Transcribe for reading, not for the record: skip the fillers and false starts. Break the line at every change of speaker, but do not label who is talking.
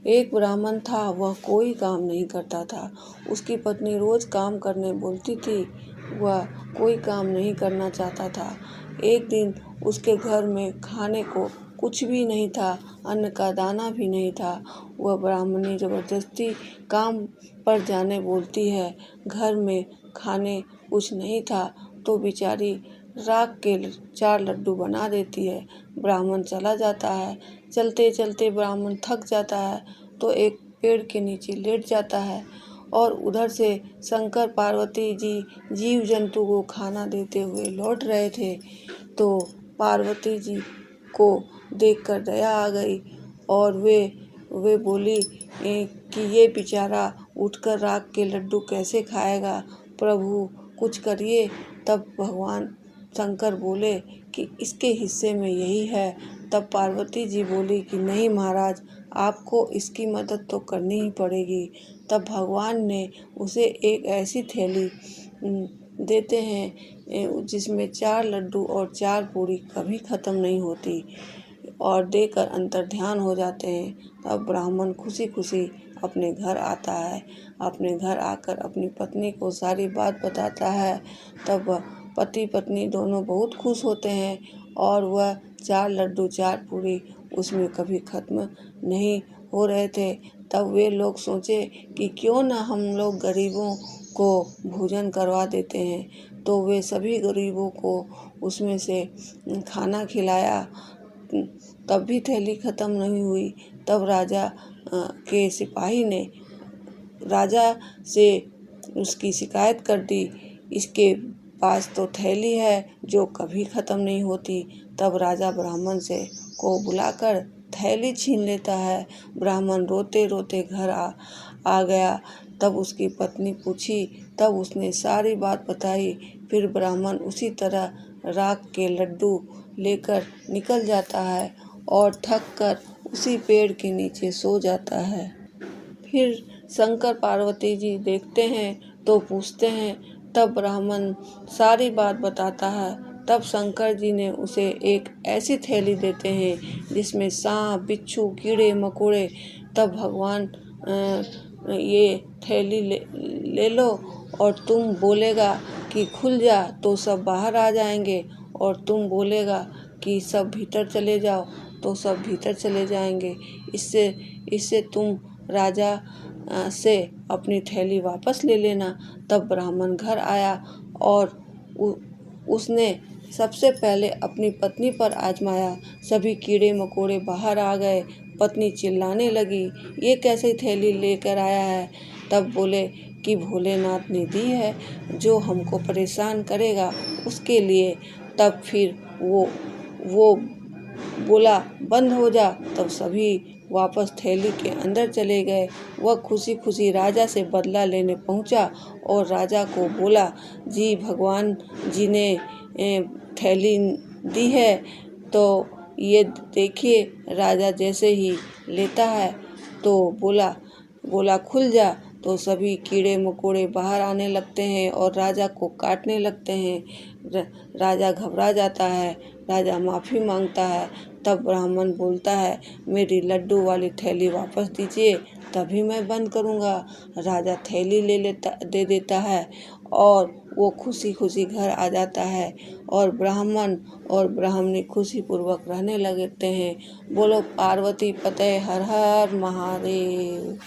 एक ब्राह्मण था, वह कोई काम नहीं करता था। उसकी पत्नी रोज काम करने बोलती थी, वह कोई काम नहीं करना चाहता था। एक दिन उसके घर में खाने को कुछ भी नहीं था, अन्न का दाना भी नहीं था। वह ब्राह्मणी जबरदस्ती काम पर जाने बोलती है। घर में खाने कुछ नहीं था तो बेचारी राख के 4 लड्डू बना देती है। ब्राह्मण चला जाता है। चलते चलते ब्राह्मण थक जाता है तो एक पेड़ के नीचे लेट जाता है और उधर से शंकर पार्वती जी जीव जंतु को खाना देते हुए लौट रहे थे। तो पार्वती जी को देखकर दया आ गई और वे बोली कि ये बेचारा उठकर राख के लड्डू कैसे खाएगा, प्रभु कुछ करिए। तब भगवान शंकर बोले कि इसके हिस्से में यही है। तब पार्वती जी बोली कि नहीं महाराज, आपको इसकी मदद तो करनी ही पड़ेगी। तब भगवान ने उसे एक ऐसी थैली देते हैं जिसमें 4 लड्डू और 4 पूरी कभी ख़त्म नहीं होती और देकर अंतर्ध्यान हो जाते हैं। तब ब्राह्मण खुशी खुशी अपने घर आता है। अपने घर आकर अपनी पत्नी को सारी बात बताता है। तब पति पत्नी दोनों बहुत खुश होते हैं और वह 4 लड्डू 4 पूरी उसमें कभी ख़त्म नहीं हो रहे थे। तब वे लोग सोचे कि क्यों ना हम लोग गरीबों को भोजन करवा देते हैं। तो वे सभी गरीबों को उसमें से खाना खिलाया। तब भी थैली ख़त्म नहीं हुई। तब राजा के सिपाही ने राजा से उसकी शिकायत कर दी, इसके पास तो थैली है जो कभी ख़त्म नहीं होती। तब राजा ब्राह्मण से को बुलाकर थैली छीन लेता है। ब्राह्मण रोते रोते घर आ गया। तब उसकी पत्नी पूछी, तब उसने सारी बात बताई। फिर ब्राह्मण उसी तरह राख के लड्डू लेकर निकल जाता है और थक कर उसी पेड़ के नीचे सो जाता है। फिर शंकर पार्वती जी देखते हैं तो पूछते हैं। तब ब्राह्मण सारी बात बताता है। तब शंकर जी ने उसे एक ऐसी थैली देते हैं जिसमें सांप बिच्छू कीड़े मकोड़े। तब भगवान ये थैली ले लो और तुम बोलेगा कि खुल जा तो सब बाहर आ जाएंगे और तुम बोलेगा कि सब भीतर चले जाओ तो सब भीतर चले जाएंगे। इससे तुम राजा से अपनी थैली वापस ले लेना। तब ब्राह्मण घर आया और उसने सबसे पहले अपनी पत्नी पर आजमाया। सभी कीड़े मकोड़े बाहर आ गए। पत्नी चिल्लाने लगी, ये कैसी थैली लेकर आया है। तब बोले कि भोलेनाथ ने दी है, जो हमको परेशान करेगा उसके लिए। तब फिर वो बोला बंद हो जा। तब सभी वापस थैली के अंदर चले गए। वह खुशी खुशी राजा से बदला लेने पहुंचा और राजा को बोला, जी भगवान जी ने थैली दी है तो ये देखिए। राजा जैसे ही लेता है तो बोला खुल जा। तो सभी कीड़े मकोड़े बाहर आने लगते हैं और राजा को काटने लगते हैं। राजा घबरा जाता है। राजा माफ़ी मांगता है। तब ब्राह्मण बोलता है, मेरी लड्डू वाली थैली वापस दीजिए तभी मैं बंद करूँगा। राजा थैली दे देता है और वो खुशी खुशी घर आ जाता है और ब्राह्मण और ब्राह्मणी खुशी पूर्वक रहने लगते हैं। बोलो पार्वती पते हर हर महादेव।